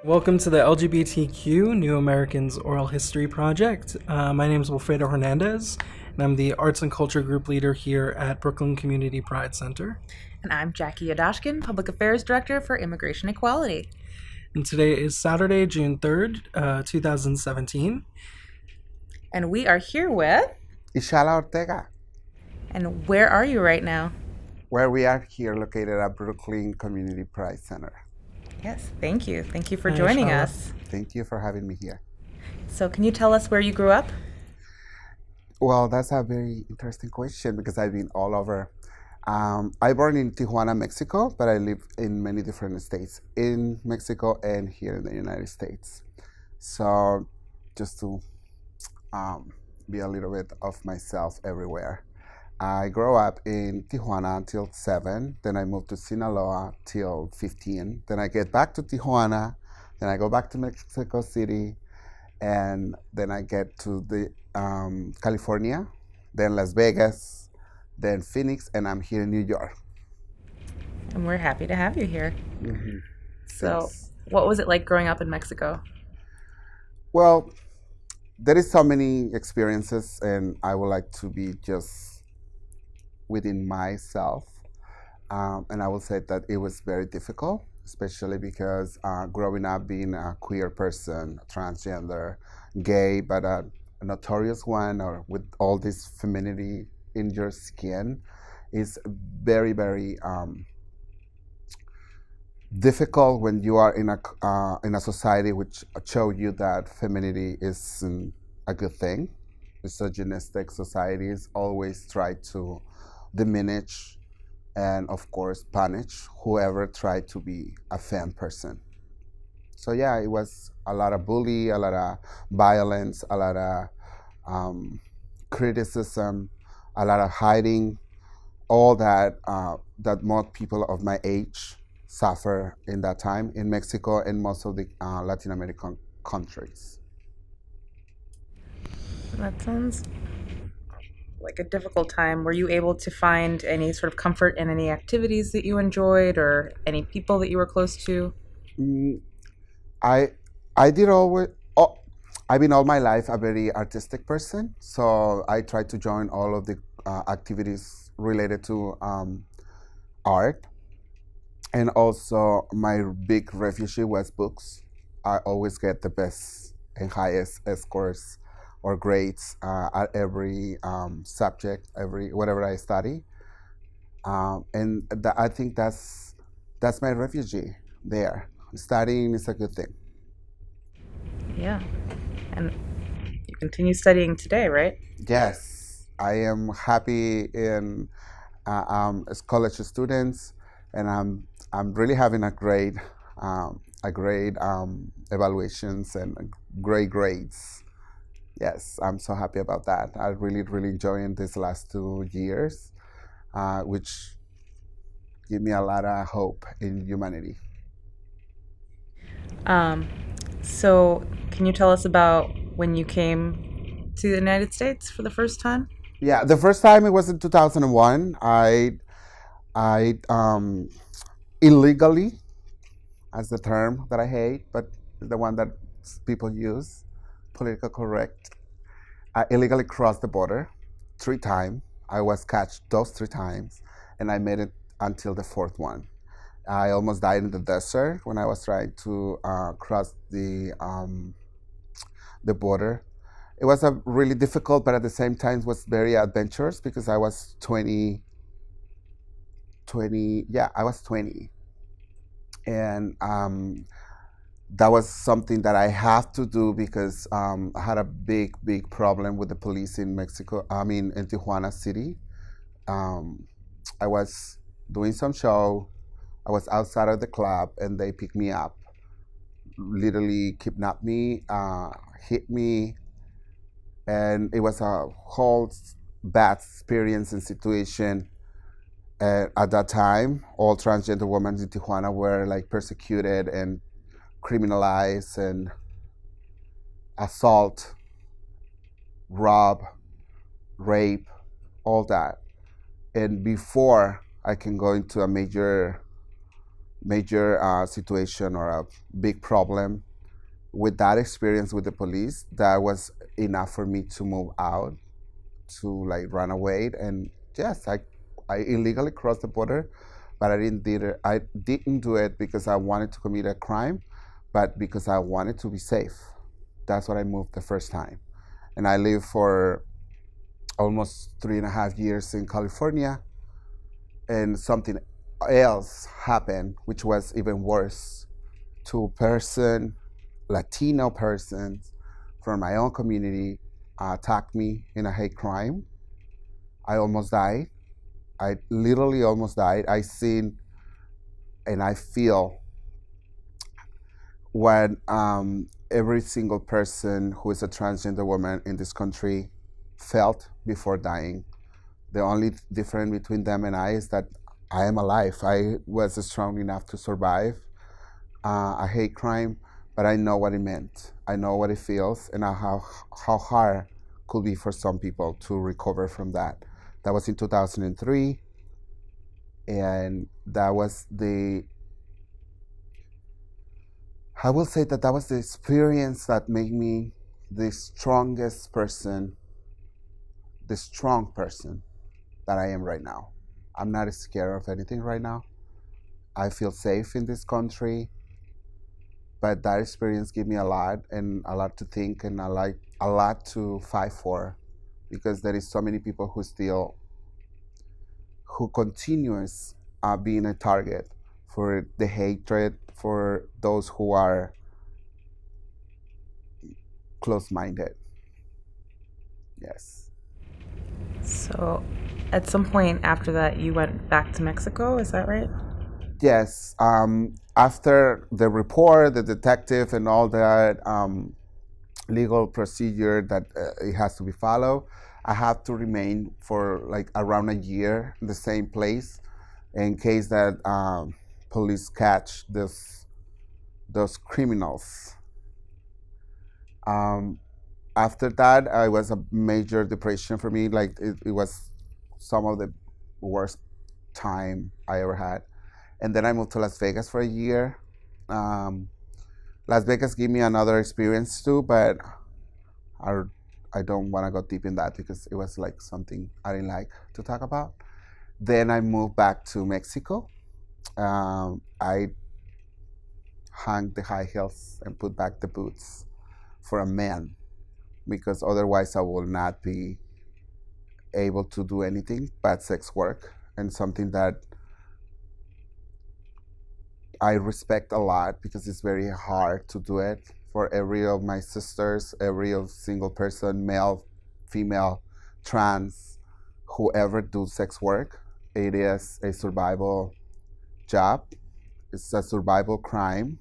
Welcome to the LGBTQ New Americans Oral History Project. My name is Wilfredo Hernandez, and I'm the Arts and Culture Group Leader here at Brooklyn Community Pride Center. And I'm Jackie Yodashkin, Public Affairs Director for Immigration Equality. And today is Saturday, June 3rd, 2017. And we are here with... Ishalaa Ortega. And where are you right now? Where we are here located at Brooklyn Community Pride Center. Yes, thank you. Thank you for Hi, joining Ishalaa. us. Thank you for having me here. So can you tell us where you grew up? Well, that's a very interesting question because I've been all over. I born in Tijuana, Mexico, but I live in many different states in Mexico and here in the United States. So just to be a little bit of myself everywhere. I grew up in Tijuana until 7, then I moved to Sinaloa till 15, then I get back to Tijuana, then I go back to Mexico City, and then I get to the California, then Las Vegas, then Phoenix, and I'm here in New York. And we're happy to have you here. Mm-hmm. So Thanks. what was it like growing up in Mexico? Well, there is so many experiences, and I would like to be just within myself. And I will say that it was very difficult, especially because growing up being a queer person, transgender, gay, but a notorious one, or with all this femininity in your skin, is very, very difficult when you are in a society which show you that femininity isn't a good thing. Misogynistic societies always try to diminish and, of course, punish whoever tried to be a femme person. So yeah, it was a lot of bully, a lot of violence, a lot of criticism, a lot of hiding, all that that most people of my age suffer in that time in Mexico and most of the Latin American countries. That sounds like a difficult time. Were you able to find any sort of comfort in any activities that you enjoyed or any people that you were close to? I did always. I've been all my life a very artistic person, so I tried to join all of the activities related to art, and also my big refuge was books. I always get the best and highest scores or grades at every subject, whatever I study, and I think that's my refuge there. Studying is a good thing. Yeah. And you continue studying today, right? Yes, I am happy in as college students, and I'm really having a great evaluations and great grades. Yes, I'm so happy about that. I really enjoying these last 2 years, which give me a lot of hope in humanity. So can you tell us about when you came to the United States for the first time? Yeah, the first time it was in 2001. I illegally, as the term that I hate, but the one that people use, political correct. I illegally crossed the border 3 times. I was catched those 3 times, and I made it until the 4th one. I almost died in the desert when I was trying to cross the border. It was a really difficult, but at the same time was very adventurous because I was 20. Yeah, I was 20, and that was something that I have to do because I had a big problem with the police in Mexico. I mean, in Tijuana City. I was doing some show. I was outside of the club, and they picked me up, literally kidnapped me, hit me, and it was a whole bad experience and situation. At that time, all transgender women in Tijuana were like persecuted and criminalized and assault, rob, rape, all that. And before I can go into a major major situation or a big problem. With that experience with the police, that was enough for me to move out, to like run away. And yes, I illegally crossed the border, but I didn't do it because I wanted to commit a crime, but because I wanted to be safe. That's what I moved the first time. And I lived for almost 3.5 years in California, and something else happened, which was even worse. Two Latino persons from my own community attacked me in a hate crime. I almost died. I literally almost died. I seen and I feel what every single person who is a transgender woman in this country felt before dying. The only difference between them and I is that I am alive. I was strong enough to survive a hate crime, but I know what it meant. I know what it feels, and how hard it could be for some people to recover from that. That was in 2003, and that was I will say that was the experience that made me the strongest person, the strong person that I am right now. I'm not scared of anything right now. I feel safe in this country, but that experience gave me a lot, and a lot to think, and a lot to fight for, because there is so many people who continues being a target for the hatred for those who are close-minded. Yes. So, at some point after that, you went back to Mexico, is that right? Yes. After the report, the detective, and all that legal procedure that it has to be followed, I have to remain for like around a year in the same place in case that police catch those criminals. After that, it was a major depression for me. Like it was some of the worst time I ever had. And then I moved to Las Vegas for a year. Las Vegas gave me another experience too, but I don't want to go deep in that because it was like something I didn't like to talk about. Then I moved back to Mexico. I hung the high heels and put back the boots for a man, because otherwise I will not be able to do anything but sex work, and something that I respect a lot because it's very hard to do it. For every of my sisters, every single person, male, female, trans, whoever do sex work, it is a survival job. It's a survival crime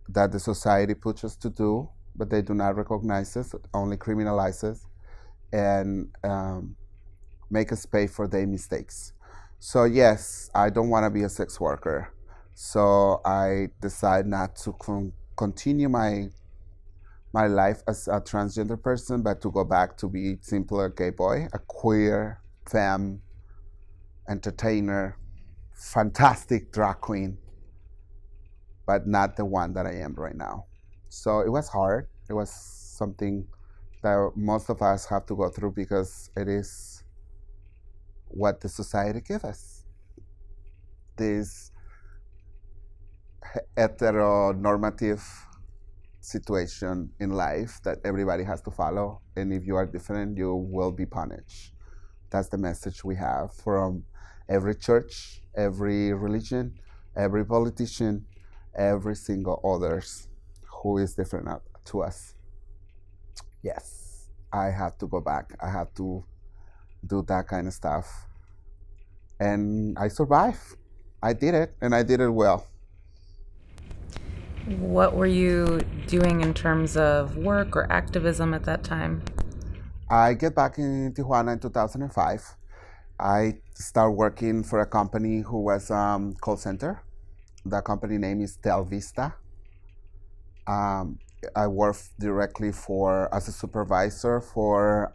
that the society puts us to do, but they do not recognize it, only criminalizes, and make us pay for their mistakes. So yes, I don't want to be a sex worker. So I decide not to continue my life as a transgender person, but to go back to be simply a gay boy, a queer femme, entertainer, fantastic drag queen, but not the one that I am right now. So it was hard. It was something that most of us have to go through because it is what the society gives us. This heteronormative situation in life that everybody has to follow, and if you are different, you will be punished. That's the message we have from every church, every religion, every politician, every single others who is different to us. Yes, I have to go back. I have to do that kind of stuff. And I survived. I did it, and I did it well. What were you doing in terms of work or activism at that time? I get back in Tijuana in 2005. I start working for a company who was call center. The company name is Telvista. I work directly as a supervisor for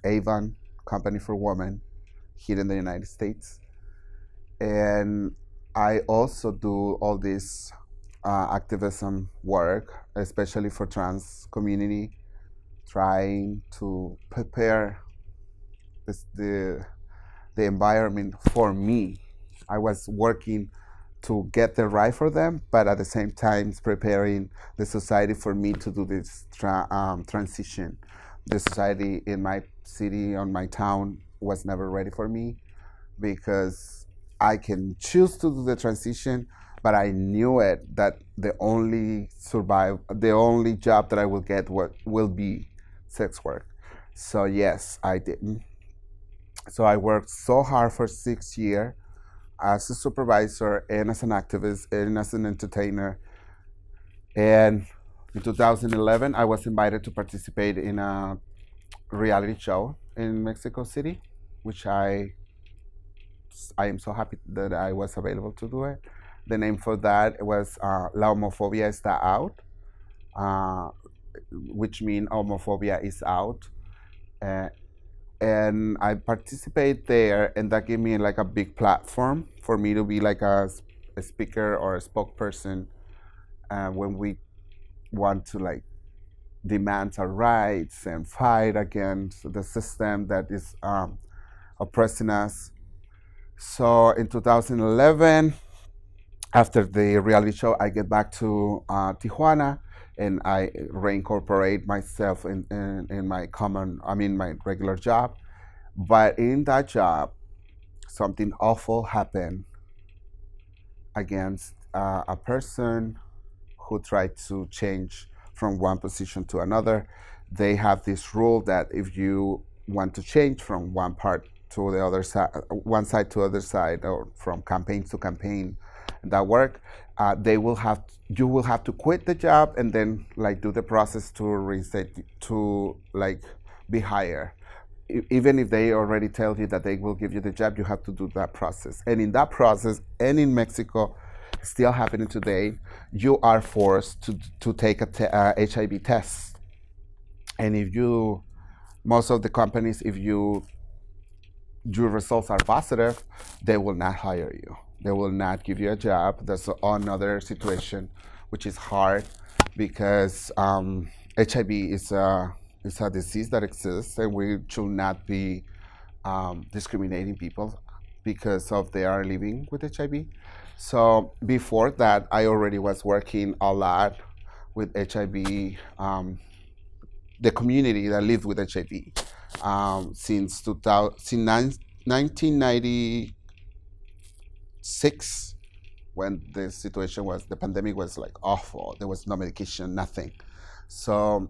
Avon, company for women here in the United States. And I also do all this activism work, especially for trans community, trying to prepare this, the environment for me. I was working to get the right for them, but at the same time preparing the society for me to do this transition. The society in my city, on my town, was never ready for me because I can choose to do the transition, but I knew it that the only job that I will get will be sex work. So yes, I didn't. So I worked so hard for 6 years as a supervisor and as an activist and as an entertainer. And in 2011, I was invited to participate in a reality show in Mexico City, which I am so happy that I was available to do it. The name for that was La Homofobia Está Out, uh, which means homophobia is out. Uh, and I participate there, and that gave me like a big platform for me to be like a speaker or a spokesperson when we want to like demand our rights and fight against the system that is oppressing us. So in 2011, after the reality show, I get back to Tijuana and I reincorporate myself in my regular job. But in that job, something awful happened against a person who tried to change from one position to another. They have this rule that if you want to change from one part to the other side, one side to other side, or from campaign to campaign, that work, you will have to quit the job and then like do the process to reset to like be hired. Even if they already tell you that they will give you the job, you have to do that process. And in that process, and in Mexico, still happening today, you are forced to take a HIV test. And most of the companies, if your results are positive, they will not hire you. They will not give you a job. That's another situation, which is hard because HIV is a disease that exists, and we should not be discriminating people because of they are living with HIV. So before that, I already was working a lot with HIV, the community that lived with HIV since 1996, when the pandemic was like awful. There was no medication, nothing. So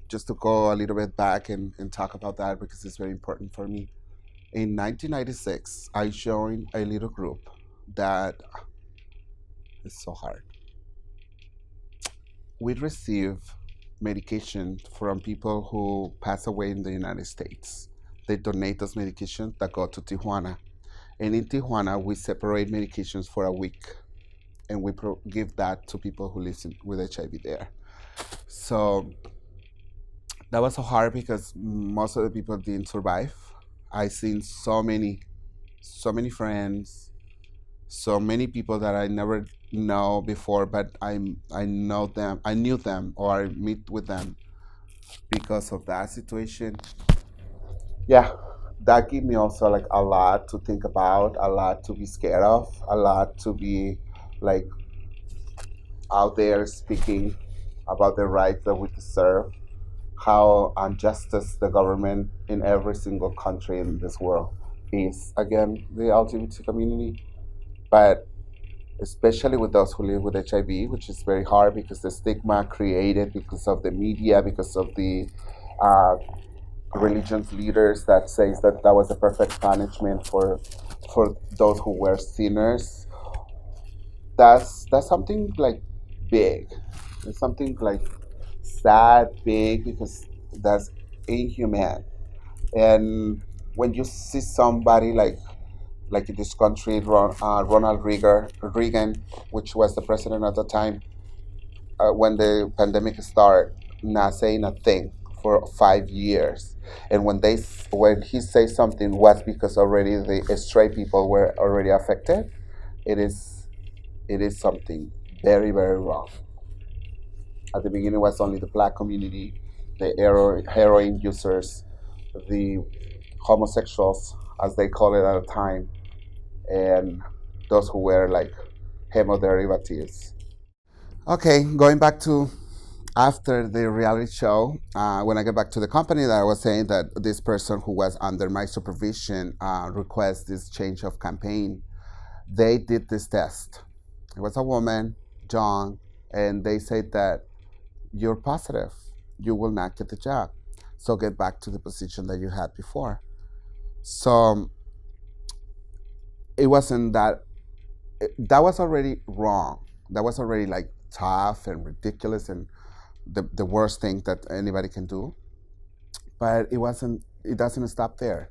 just to go a little bit back and talk about that because it's very important for me. In 1996, I joined a little group that is so hard. We receive medication from people who pass away in the United States. They donate those medications that go to Tijuana. And in Tijuana, we separate medications for a week, and we give that to people who live with HIV there. So that was so hard because most of the people didn't survive. I seen so many friends, so many people that I never know before, but I knew them, or I meet with them because of that situation. Yeah, that gave me also like a lot to think about, a lot to be scared of, a lot to be like out there speaking about the rights that we deserve, how injustice the government in every single country in this world is against the LGBT community, but especially with those who live with HIV, which is very hard because the stigma created because of the media, because of the religious leaders that says that was a perfect punishment for those who were sinners. That's something like big. It's something like sad, big, because that's inhuman. And when you see somebody like in this country, Ronald Reagan, which was the president at the time, when the pandemic started, not saying a thing for 5 years, and when he says something was because already the straight people were already affected, it is it is something very, very wrong. At the beginning, it was only the black community, the heroin users, the homosexuals, as they call it at the time, and those who were like hemoderivatives. Okay, going back to after the reality show, when I get back to the company, that I was saying that this person who was under my supervision request this change of campaign. They did this test. It was a woman, John, and they said that you're positive. You will not get the job. So get back to the position that you had before. So it wasn't that, that was already wrong. That was already like tough and ridiculous and the worst thing that anybody can do. But it doesn't stop there.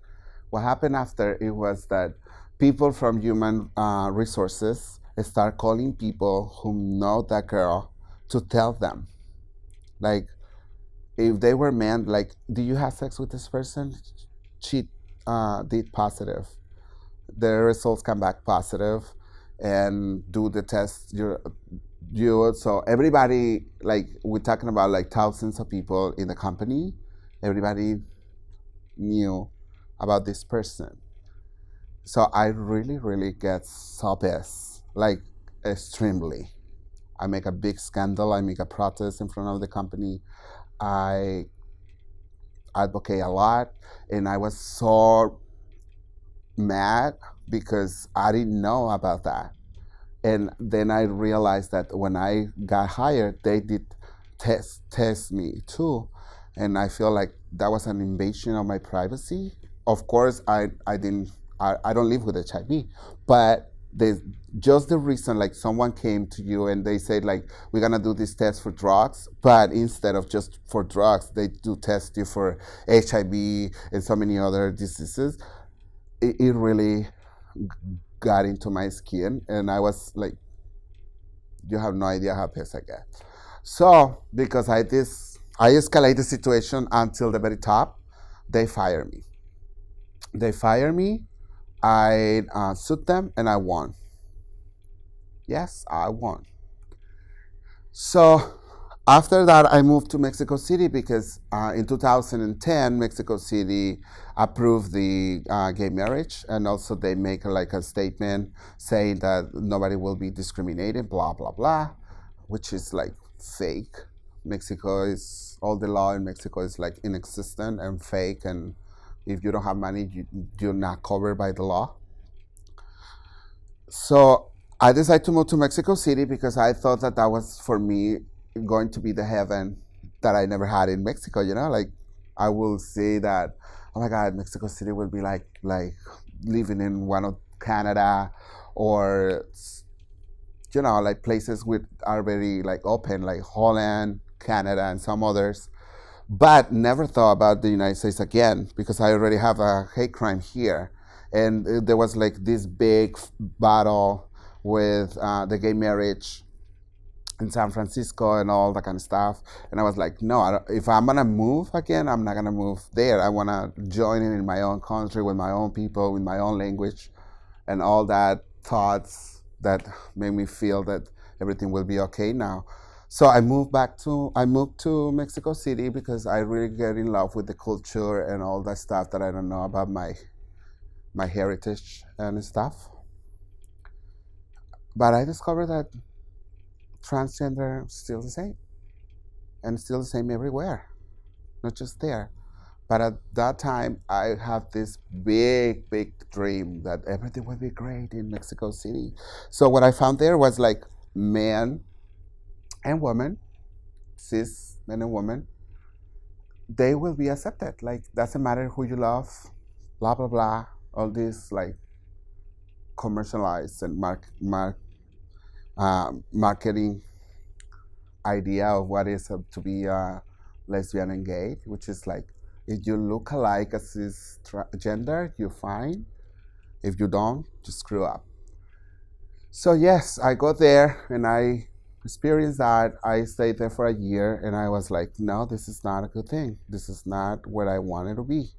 What happened after it was that people from human resources start calling people who know that girl to tell them, like, if they were men, like, do you have sex with this person? She did positive. The results come back positive, and do the test. You so everybody, like, we're talking about like thousands of people in the company. Everybody knew about this person. So I really, really get so pissed, like extremely. I make a big scandal. I make a protest in front of the company. I advocate a lot, and I was so mad because I didn't know about that. And then I realized that when I got hired, they did test me too, and I feel like that was an invasion of my privacy. Of course, I didn't. I don't live with HIV, but there's just the reason, like, someone came to you and they said, like, we're gonna do this test for drugs, but instead of just for drugs, they do test you for HIV and so many other diseases. It really got into my skin, and I was like, you have no idea how pissed I get. So because I escalate the situation until the very top, they fire me. I sued them, and I won. Yes, I won. So after that, I moved to Mexico City because in 2010, Mexico City approved the gay marriage, and also they make like a statement saying that nobody will be discriminated, blah blah blah, which is like fake. All the law in Mexico is like inexistent and fake, and if you don't have money, you're not covered by the law. So I decided to move to Mexico City because I thought that was, for me, going to be the heaven that I never had in Mexico. Like, I will say that, oh my God, Mexico City will be like living in one of Canada, or like places with are very like open, like Holland, Canada, and some others. But never thought about the United States again because I already have a hate crime here. And there was like this big battle with the gay marriage in San Francisco and all that kind of stuff. And I was like, no, if I'm going to move again, I'm not going to move there. I want to join in my own country with my own people, with my own language, and all that thoughts that made me feel that everything will be okay now. So I moved to Mexico City because I really get in love with the culture and all that stuff that I don't know about my heritage and stuff. But I discovered that transgender is still the same, and still the same everywhere, not just there. But at that time, I have this big, big dream that everything would be great in Mexico City. So what I found there was like men and women, cis men and women, they will be accepted. Like, doesn't matter who you love, blah blah blah. All this like commercialized and marketing idea of what is to be lesbian and gay, which is like, if you look alike as cisgender, you're fine. If you don't, just screw up. So yes, I got there and I experienced that. I stayed there for a year, and I was like, no, this is not a good thing. This is not what I wanted to be.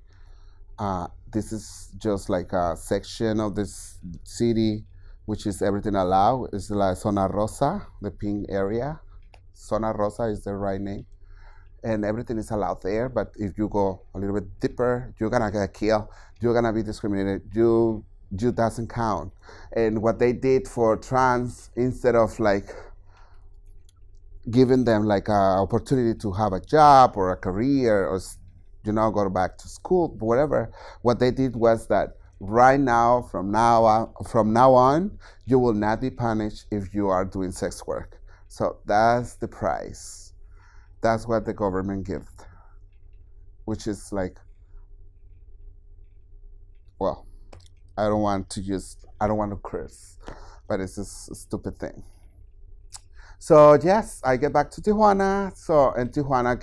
This is just like a section of this city which is everything allowed. It's like Zona Rosa, the pink area. Zona Rosa is the right name. And everything is allowed there, but if you go a little bit deeper, you're gonna get killed. You're gonna be discriminated. You doesn't count. And what they did for trans, instead of like giving them like a opportunity to have a job or a career or go back to school, whatever, what they did was that right now, from now on, you will not be punished if you are doing sex work. So that's the price. That's what the government gives, which is like, well, I don't want to curse, but it's just a stupid thing. So yes, I get back to Tijuana. So in Tijuana,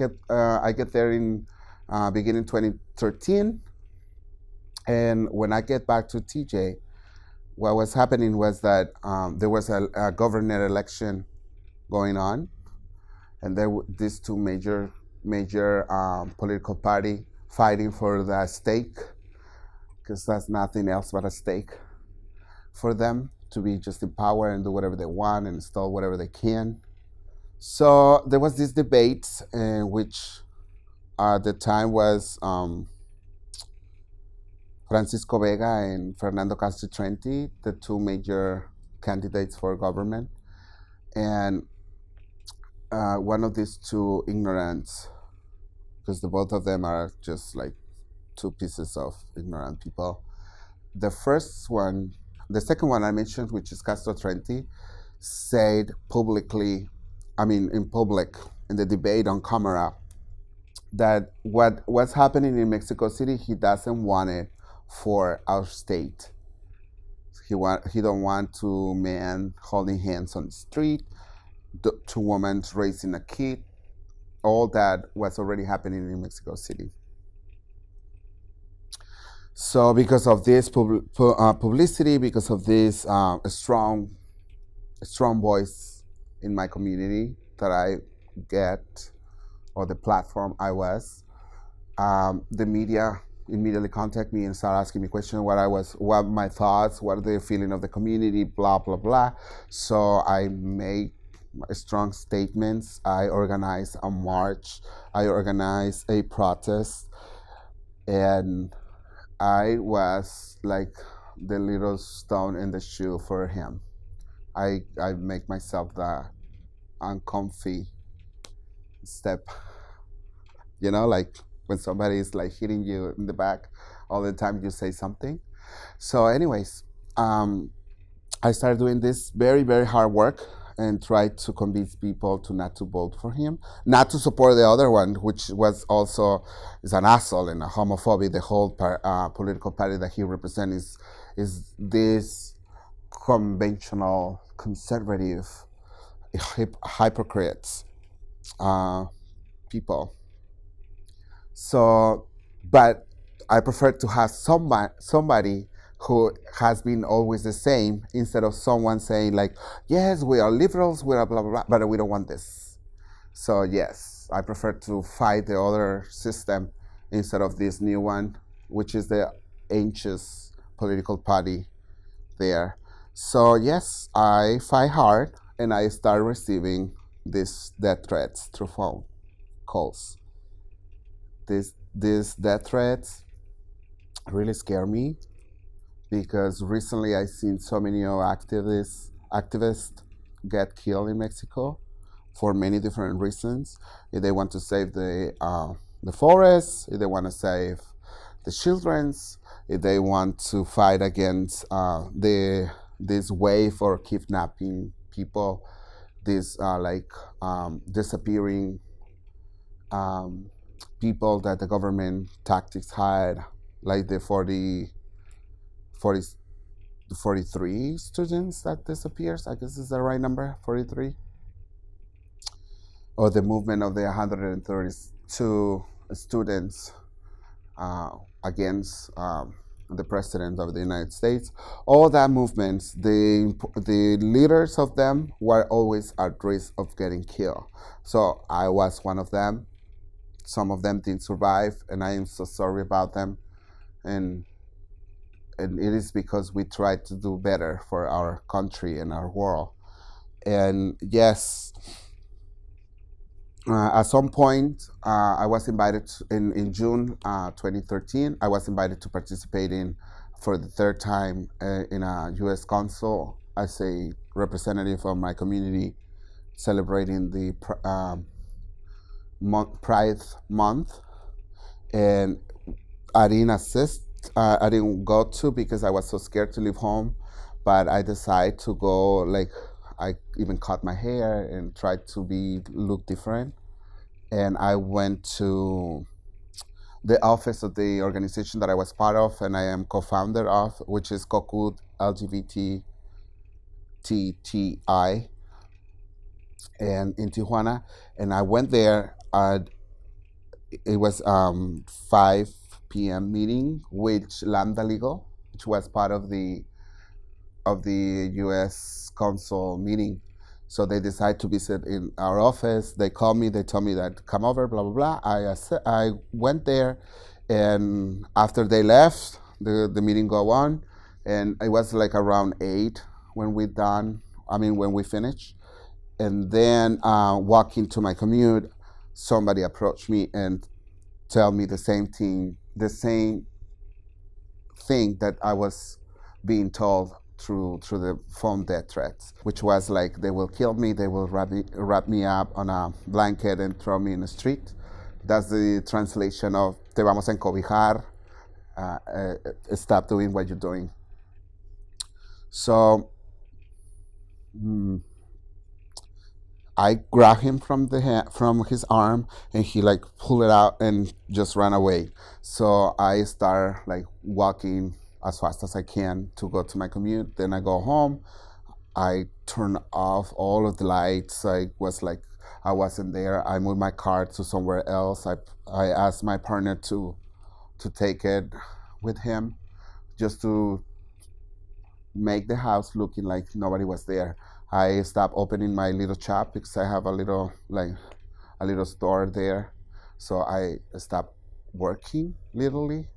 I get there in beginning 2013. And when I get back to TJ, what was happening was that there was a governor election going on, and there were these two major political party fighting for the stake, because that's nothing else but a stake for them to be just in power and do whatever they want and install whatever they can. So there was this debate, which at the time was Francisco Vega and Fernando Castro Trenti, the two major candidates for government. And one of these two ignorants, because the both of them are just like two pieces of ignorant people. The second one I mentioned, which is Castro Trenti, said publicly, in public, in the debate on camera, that what's happening in Mexico City, he doesn't want it for our state. He don't want two men holding hands on the street, two women raising a kid. All that was already happening in Mexico City. So because of this publicity, because of this strong voice in my community that I get, or the platform I was, the media immediately contact me and start asking me questions, what my thoughts, what are the feeling of the community, blah, blah, blah. So I made strong statements. I organized a march. I organized a protest. And I was like the little stone in the shoe for him. I make myself the uncomfy step, like when somebody is like hitting you in the back all the time, you say something. So anyways, I started doing this very, very hard work and tried to convince people to not to vote for him, not to support the other one, which was also is an asshole and a homophobic. The whole political party that he represents is this conventional, conservative, hypocrites people. So, but I prefer to have somebody who has been always the same, instead of someone saying like, yes, we are liberals, we are blah, blah, blah, but we don't want this. So yes, I prefer to fight the other system instead of this new one, which is the ancient political party there. So yes, I fight hard, and I start receiving these death threats through phone calls. These death threats really scare me, because recently I've seen so many activists get killed in Mexico for many different reasons. If they want to save the forests, if they want to save the children's, if they want to fight against this wave for kidnapping people, this disappearing people that the government tactics had, like the 43 students that disappears, I guess is the right number, 43. Or the movement of the 132 students against the President of the United States. All that movements, the leaders of them were always at risk of getting killed. So I was one of them. Some of them didn't survive, and I am so sorry about them. And and it is because we try to do better for our country and our world. And yes, at some point, I was invited in June 2013. I was invited to participate in, for the third time, in a U.S. consul as a representative of my community, celebrating the Pride Month. And I didn't assist. I didn't go to because I was so scared to leave home. But I decided to go. Like, I even cut my hair and tried to look different. And I went to the office of the organization that I was part of, and I am co-founder of, which is COCUD LGBTTI, and in Tijuana. And I went there. It was 5 p.m. meeting with Lambda Legal, which was part of the U.S. consul meeting. So they decided to visit in our office. They called me. They told me that come over, blah blah blah. I went there, and after they left, the meeting go on, and it was like around 8 when we done. I mean, when we finished, and then walking to my commute, somebody approached me and tell me the same thing that I was being told through the phone death threats, which was like they will kill me, they will wrap me up on a blanket and throw me in the street. That's the translation of "te vamos a encobijar," stop doing what you're doing. So I grabbed him from from his arm, and he like pulled it out and just ran away. So I start like walking as fast as I can to go to my commute. Then I go home. I turn off all of the lights. I wasn't there. I moved my car to somewhere else. I asked my partner to take it with him, just to make the house looking like nobody was there. I stopped opening my little shop because I have a little store there. So I stopped working literally,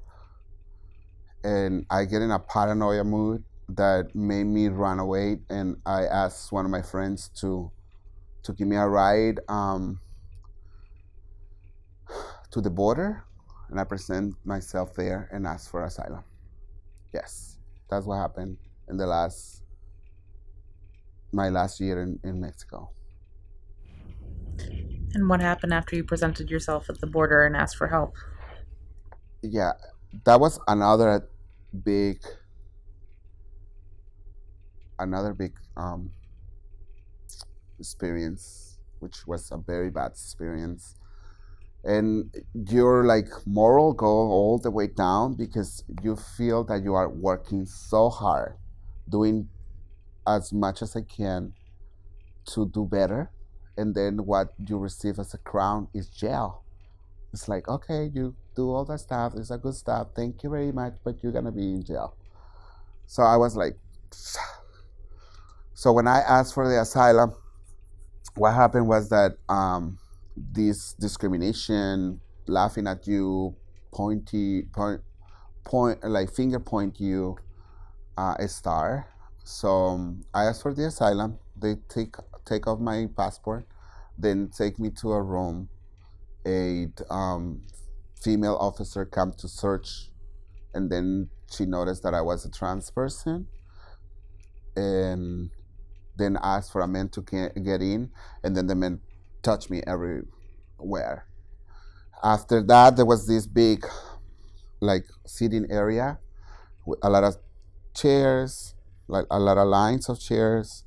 and I get in a paranoia mood that made me run away. And I asked one of my friends to give me a ride to the border, and I present myself there and asked for asylum. Yes, that's what happened in my last year in Mexico. And what happened after you presented yourself at the border and asked for help? Yeah, that was another big experience, which was a very bad experience. And your like moral go all the way down because you feel that you are working so hard, doing as much as I can to do better, and then what you receive as a crown is jail. It's like, okay, you do all that stuff, it's a good stuff, thank you very much, but you're gonna be in jail. So I was like, so when I asked for the asylum, what happened was that this discrimination, laughing at you, like finger point you, a star. So I asked for the asylum. They take off my passport, then take me to a room. A female officer come to search, and then she noticed that I was a trans person, and then asked for a man to get in, and then the men touched me everywhere. After that, there was this big, like, sitting area with a lot of chairs, like a lot of lines of chairs,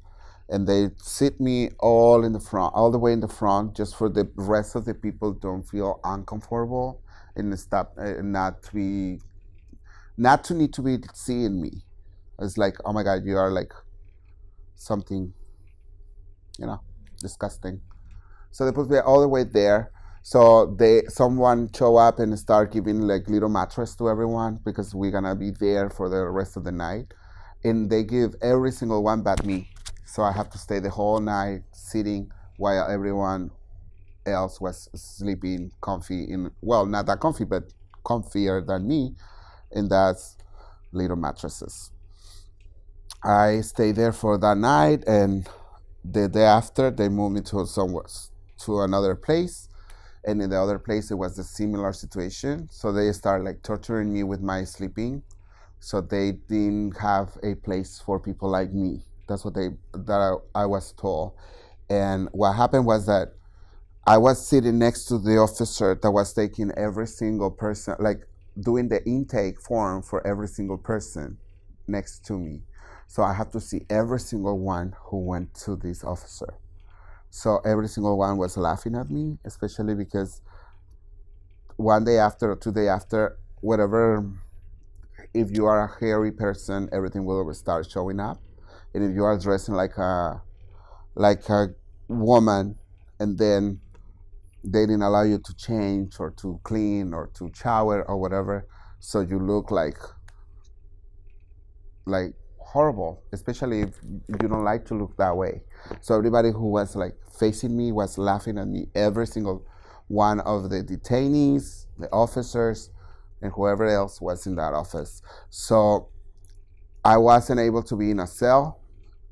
and they sit me all in the front, all the way in the front, just for the rest of the people don't feel uncomfortable and stop, not to need to be seeing me. It's like, oh my God, you are like something, disgusting. So they put me all the way there. So someone show up and start giving like little mattress to everyone because we're gonna be there for the rest of the night. And they give every single one but me. So I have to stay the whole night sitting while everyone else was sleeping comfy well, not that comfy, but comfier than me in that little mattresses. I stayed there for that night, and the day after they moved me to somewhere to another place, and in the other place it was a similar situation. So they started like torturing me with my sleeping. So they didn't have a place for people like me. That's what I was told. And what happened was that I was sitting next to the officer that was taking every single person, like doing the intake form for every single person next to me. So I have to see every single one who went to this officer. So every single one was laughing at me, especially because one day after or 2 days after, whatever, if you are a hairy person, everything will start showing up. And if you are dressing like a woman, and then they didn't allow you to change or to clean or to shower or whatever, so you look like horrible, especially if you don't like to look that way. So everybody who was like facing me was laughing at me, every single one of the detainees, the officers, and whoever else was in that office. So I wasn't able to be in a cell.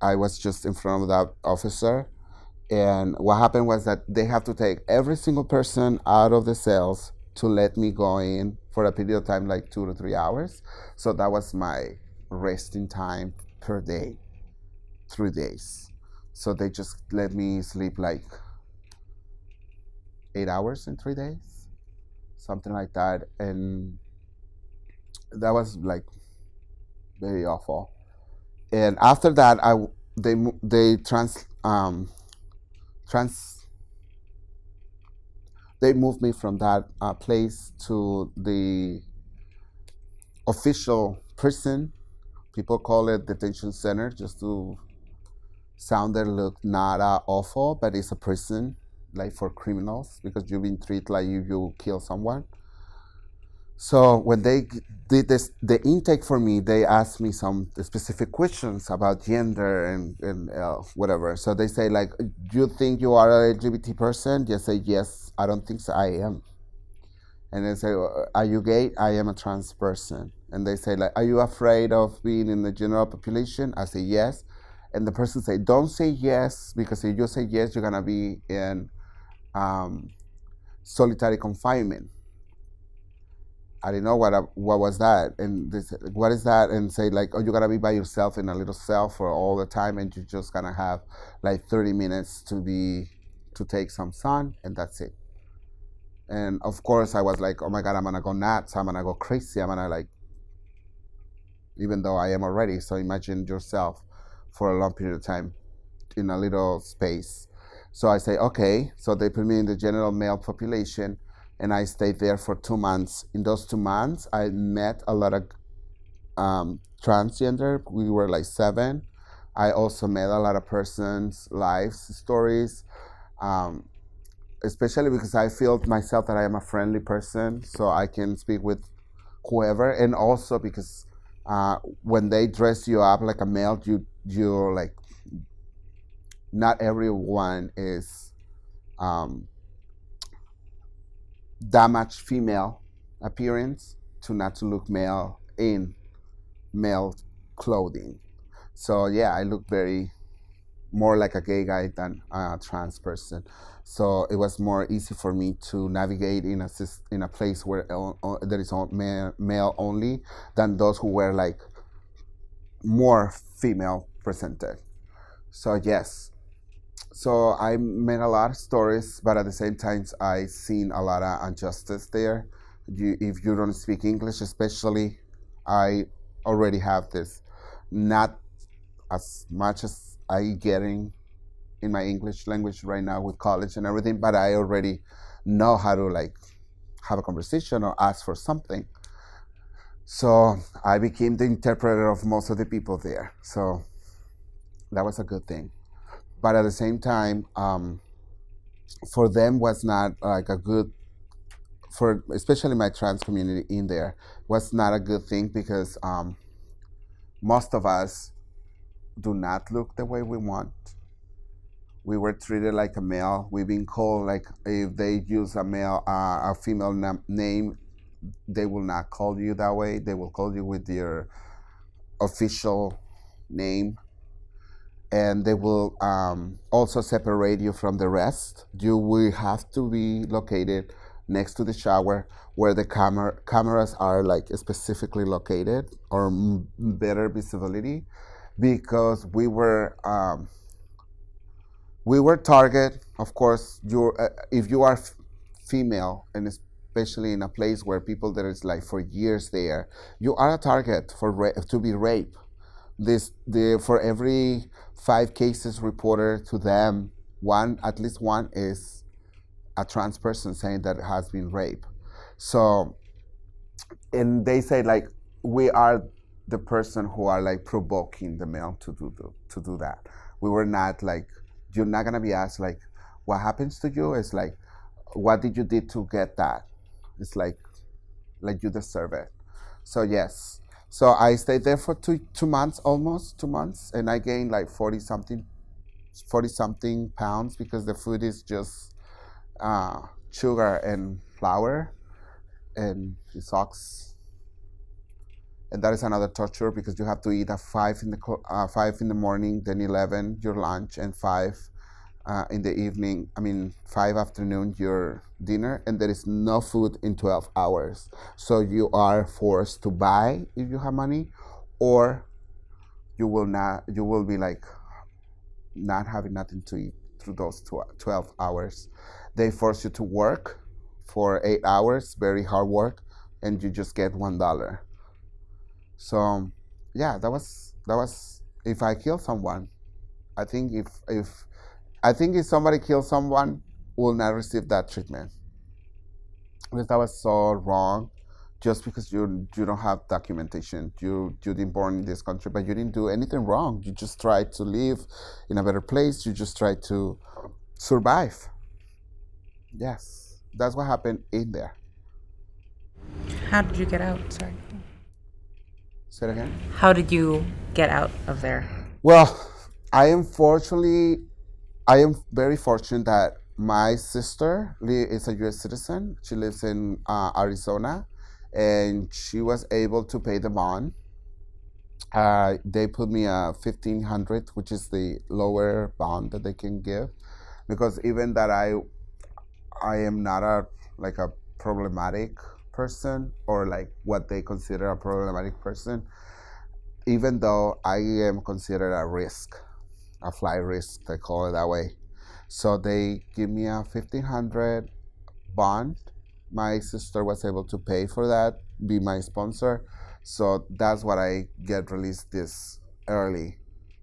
I was just in front of that officer. And what happened was that they have to take every single person out of the cells to let me go in for a period of time, like 2 to 3 hours. So that was my resting time per day, 3 days. So they just let me sleep like 8 hours in 3 days, something like that. And that was like very awful. And after that, they they moved me from that place to the official prison. People call it detention center just to sound it look not awful, but it's a prison like for criminals, because you've been treated like you kill someone. So when they did the intake for me, they asked me some specific questions about gender and whatever. So they say like, do you think you are an LGBT person? You say, yes, I don't think so, I am. And they say, are you gay? I am a trans person. And they say like, are you afraid of being in the general population? I say, yes. And the person say, don't say yes, because if you say yes, you're gonna be in solitary confinement. I didn't know what was that, and they said, what is that? And say like, oh, you're gonna be by yourself in a little cell for all the time, and you're just gonna have like 30 minutes to take some sun, and that's it. And of course, I was like, oh my God, I'm gonna go nuts, I'm gonna go crazy, I'm gonna like, even though I am already. So imagine yourself for a long period of time in a little space. So I say, okay. So they put me in the general male population, and I stayed there for 2 months. In those 2 months, I met a lot of transgender. We were like 7. I also met a lot of persons' lives stories, especially because I feel myself that I am a friendly person, so I can speak with whoever. And also because when they dress you up like a male, you're like, not everyone is that much female appearance to not to look male in male clothing. So yeah, I look very more like a gay guy than a trans person. So it was more easy for me to navigate in a place where there is male only, than those who were like more female presented. So yes. So I met a lot of stories, but at the same time, I seen a lot of injustice there. If you don't speak English, especially, I already have this, not as much as I getting in my English language right now with college and everything, but I already know how to like have a conversation or ask for something. So I became the interpreter of most of the people there. So that was a good thing. But at the same time, for them was not like a good, for especially my trans community in there, was not a good thing, because most of us do not look the way we want. We were treated like a male. We've been called like, if they use a female name, they will not call you that way. They will call you with your official name, and they will also separate you from the rest. You will have to be located next to the shower where the cameras are like specifically located or better visibility, because we were target. Of course, you if you are female, and especially in a place where people that is like for years there, you are a target for to be raped. For every 5 cases reported to them, one, at least one, is a trans person saying that has been raped. So, and they say like we are the person who are like provoking the male to do that. We were not like, you're not gonna be asked like what happens to you. It's like, what did you did to get that? It's like you deserve it. So yes. So I stayed there for 2 months, almost 2 months, and I gained like 40 something pounds, because the food is just sugar and flour, and it sucks. And that is another torture, because you have to eat at 5 in the morning, then 11 your lunch, and 5 in the evening. 5 afternoon your dinner, and there is no food in 12 hours. So you are forced to buy if you have money, or you will not. You will be like not having nothing to eat through those 12 hours. They force you to work for 8 hours, very hard work, and you just get $1. So yeah, that was if I kill someone. I think if somebody kills someone, will not receive that treatment, because that was so wrong. Just because you don't have documentation, you didn't born in this country, but you didn't do anything wrong. You just tried to live in a better place. You just tried to survive. Yes, that's what happened in there. How did you get out? Sorry. Say it again. How did you get out of there? Well, I am very fortunate that my sister is a U.S. citizen. She lives in Arizona, and she was able to pay the bond. They put me a $1,500, which is the lower bond that they can give, because even that I am not a problematic person, or like what they consider a problematic person, even though I am considered a risk, a flight risk, they call it that way. So they give me a $1,500 bond. My sister was able to pay for that, be my sponsor. So that's what I get released this early,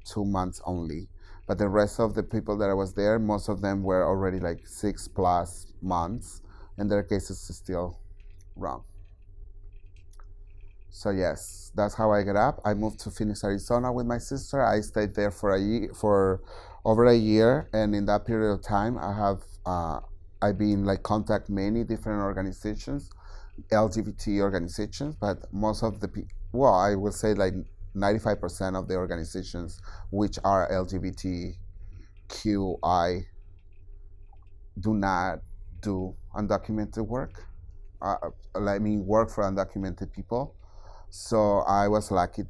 2 months only. But the rest of the people that I was there, most of them were already like 6+ months, and their cases is still wrong. So yes, that's how I got up. I moved to Phoenix, Arizona with my sister. I stayed there for over a year, and in that period of time, I've been like contact many different organizations, LGBT organizations, but most of I would say like 95% of the organizations which are LGBTQI do not do undocumented work. Work for undocumented people. So I was lucky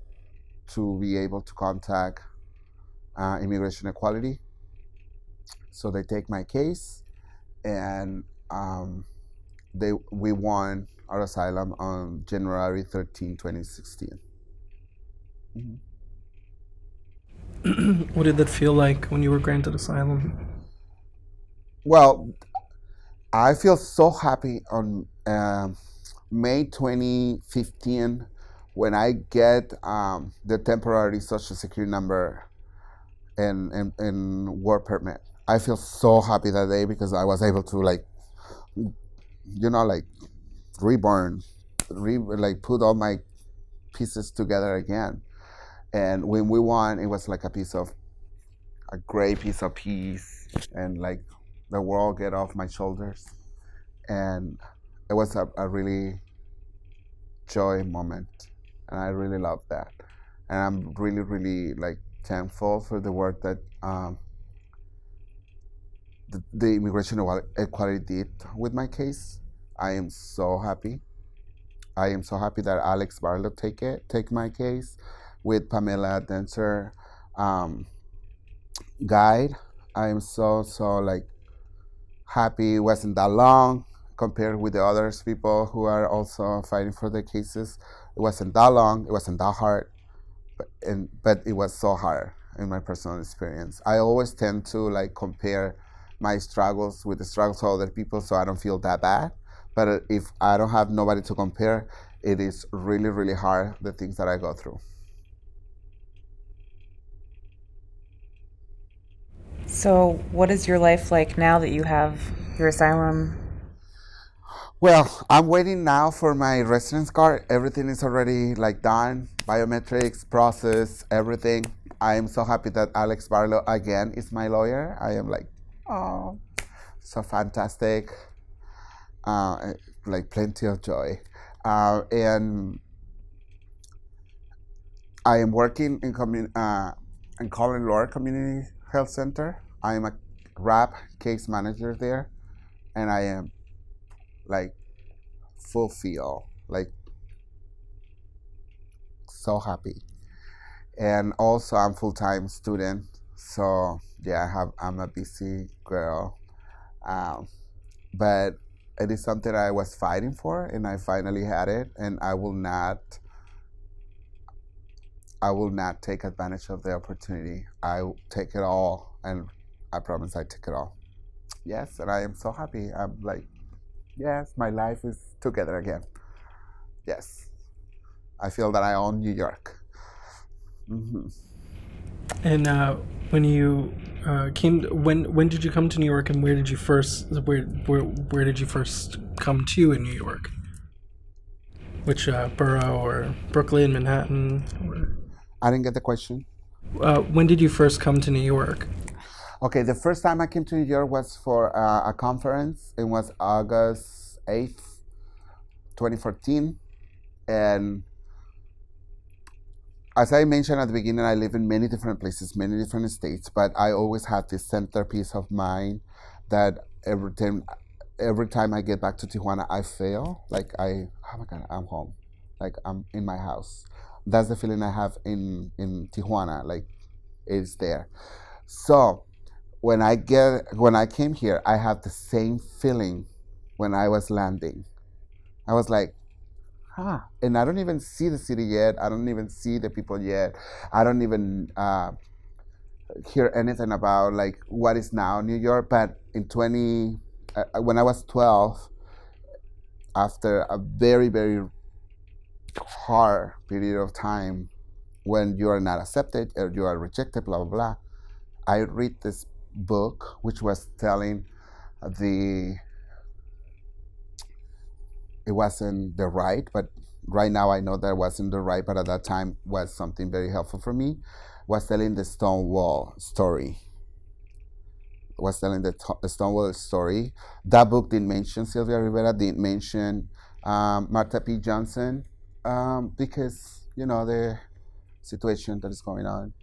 to be able to contact Immigration Equality. So they take my case, and we won our asylum on January 13, 2016. Mm-hmm. What did that feel like when you were granted asylum? Well, I feel so happy on May 2015 when I get the temporary Social Security number and work permit. I feel so happy that day, because I was able to reborn, put all my pieces together again. And when we won, it was like a great piece of peace, and like the world get off my shoulders. And it was a really joy moment, and I really love that. And I'm really, really thankful for the work that the Immigration Equality did with my case. I am so happy. I am so happy that Alex Barlow take my case, with Pamela Dancer guide. I am so like happy. It wasn't that long compared with the others people who are also fighting for the cases. It wasn't that long. It wasn't that hard, but it was so hard in my personal experience. I always tend to like compare my struggles with the struggles of other people, so I don't feel that bad. But if I don't have nobody to compare, it is really hard the things that I go through. So, what is your life like now that you have your asylum? Well, I'm waiting now for my residence card. Everything is already like done, biometrics, process, everything. I am so happy that Alex Barlow again is my lawyer. I am like, oh, so fantastic. Like plenty of joy. And I am working in Colin Lower Community Health Center. I am a RAP case manager there, and I am like fulfilled, like so happy. And also, I'm full-time student, so yeah, I'm a busy girl, um, but it is something I was fighting for, and I finally had it, and I will not take advantage of the opportunity. I will take it all, and I promise I take it all. Yes, and I am so happy. I'm like, yes, my life is together again. Yes, I feel that I own New York. Hmm. And when you came, when did you come to New York, and where did you first come to in New York? Which borough, or Brooklyn, Manhattan? I didn't get the question. When did you first come to New York? Okay, the first time I came to New York was for a conference. It was August 8th, 2014. And as I mentioned at the beginning, I live in many different places, many different states, but I always have this centerpiece of mind that every time I get back to Tijuana, I feel like oh my God, I'm home. Like I'm in my house. That's the feeling I have in Tijuana, like it's there. So when I came here, I have the same feeling when I was landing. I was like, and I don't even see the city yet. I don't even see the people yet. I don't even hear anything about like what is now New York. But when I was 12, after a very hard period of time, when you are not accepted or you are rejected, blah blah blah, I read this book which was telling the it wasn't the right, but right now I know that wasn't the right, but at that time was something very helpful for me. Was telling the Stonewall story. Was telling the Stonewall story. That book didn't mention Sylvia Rivera, didn't mention Martha P. Johnson, because you know the situation that is going on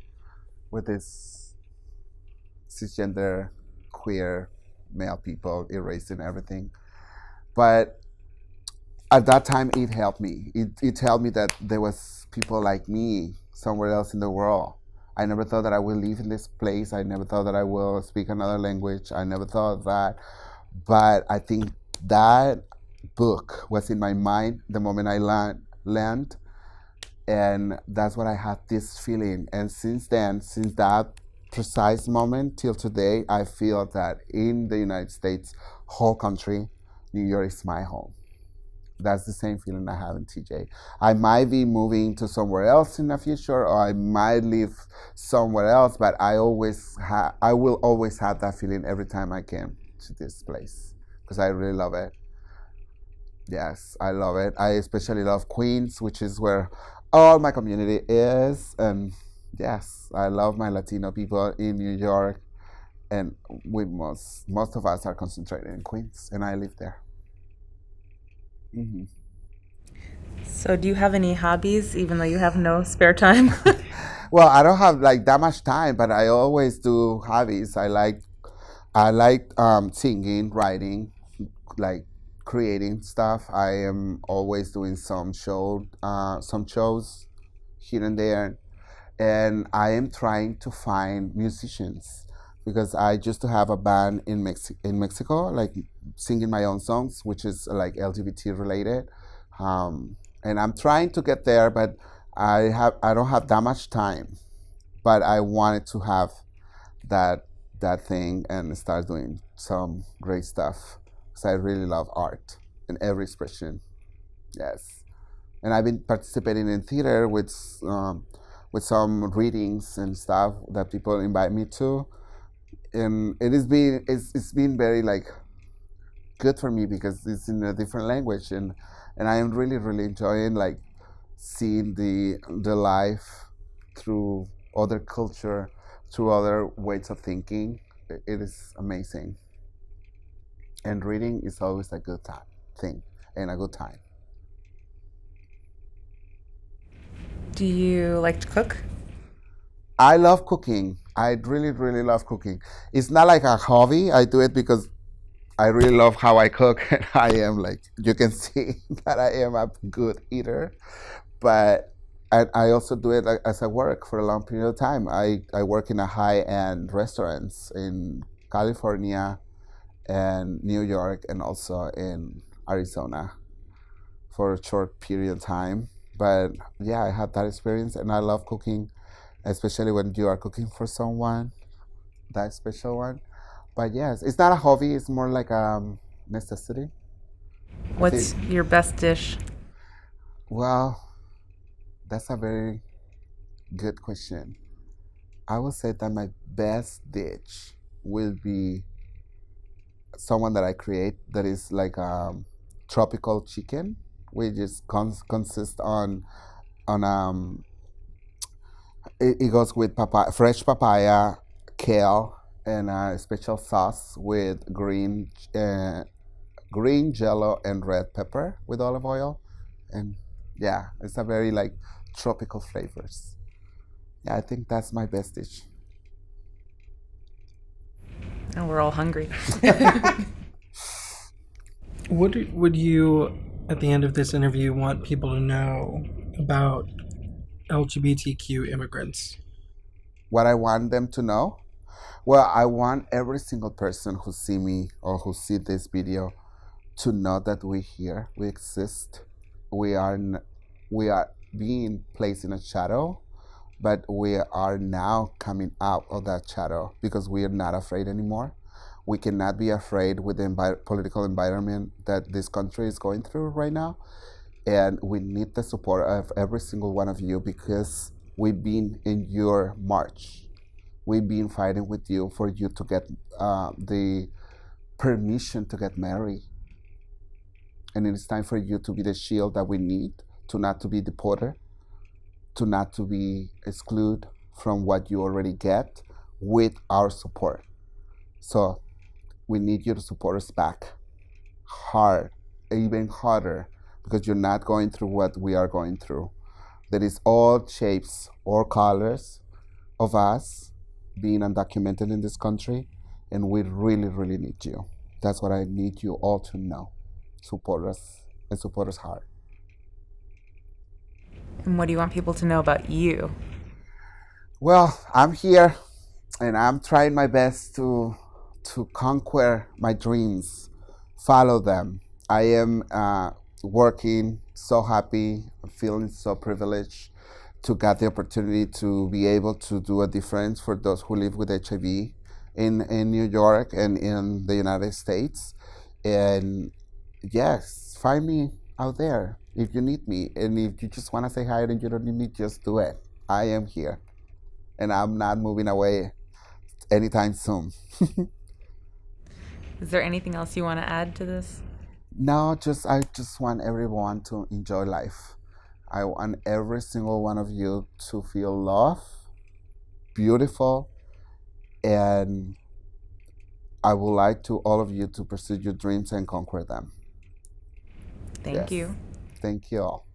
with this cisgender queer male people erasing everything. But at that time it helped me. It helped me that there was people like me somewhere else in the world. I never thought that I would live in this place. I never thought that I will speak another language. I never thought of that. But I think that book was in my mind the moment I land, and that's what I had this feeling. And since then, since that precise moment till today, I feel that in the United States, whole country, New York is my home. That's the same feeling I have in TJ. I might be moving to somewhere else in the future, or I might live somewhere else, but I will always have that feeling every time I came to this place because I really love it. Yes, I love it. I especially love Queens, which is where all my community is, and yes, I love my Latino people in New York, and most of us are concentrated in Queens, and I live there. Hmm. So, do you have any hobbies, even though you have no spare time? Well, I don't have like that much time, but I always do hobbies. I like singing, writing, like creating stuff. I am always doing some shows here and there. and I am trying to find musicians because I used to have a band in Mexico, like singing my own songs, which is like LGBT related, and I'm trying to get there, but I don't have that much time, but I wanted to have that that thing and start doing some great stuff because I really love art and every expression. Yes, and I've been participating in theater with some readings and stuff that people invite me to, and it's been very like good for me because it's in a different language, and I am really enjoying like seeing the life through other culture, through other ways of thinking. It is amazing, and reading is always a good time thing and a good time. Do you like to cook? I love cooking. I really love cooking. It's not like a hobby. I do it because I really love how I cook. And I am like, you can see that I am a good eater. But I also do it like, as a work for a long period of time. I work in a high-end restaurants in California and New York and also in Arizona for a short period of time. But yeah, I had that experience and I love cooking, especially when you are cooking for someone, that special one. But yes, it's not a hobby, it's more like a necessity. I think, What's your best dish? well, that's a very good question. I would say that my best dish will be someone that I create that is like tropical chicken, which is consists on it goes with fresh papaya, kale, and a special sauce with green jello and red pepper with olive oil, and yeah, it's a very like tropical flavors. Yeah, I think that's my best dish. Oh, we're all hungry. Would you, at the end of this interview, want people to know about LGBTQ immigrants? What I want them to know? Well, I want every single person who see me or who see this video to know that we're here, we exist, we are we are being placed in a shadow, but we are now coming out of that shadow because we are not afraid anymore. We cannot be afraid with the political environment that this country is going through right now, and we need the support of every single one of you because we've been in your march. We've been fighting with you for you to get the permission to get married, and it is time for you to be the shield that we need to not to be deported, to not to be excluded from what you already get with our support. So we need you to support us back hard, even harder, because you're not going through what we are going through. There is all shapes or colors of us being undocumented in this country, and we really need you. That's what I need you all to know. Support us and support us hard. And what do you want people to know about you? Well, I'm here and I'm trying my best to conquer my dreams, follow them. I am working so happy, feeling so privileged to get the opportunity to be able to do a difference for those who live with HIV in New York and in the United States. And yes, find me out there if you need me. And if you just want to say hi and you don't need me, just do it. I am here and I'm not moving away anytime soon. Is there anything else you want to add to this? No, I just want everyone to enjoy life. I want every single one of you to feel love, beautiful, and I would like to all of you to pursue your dreams and conquer them. Thank Yes. you. Thank you all.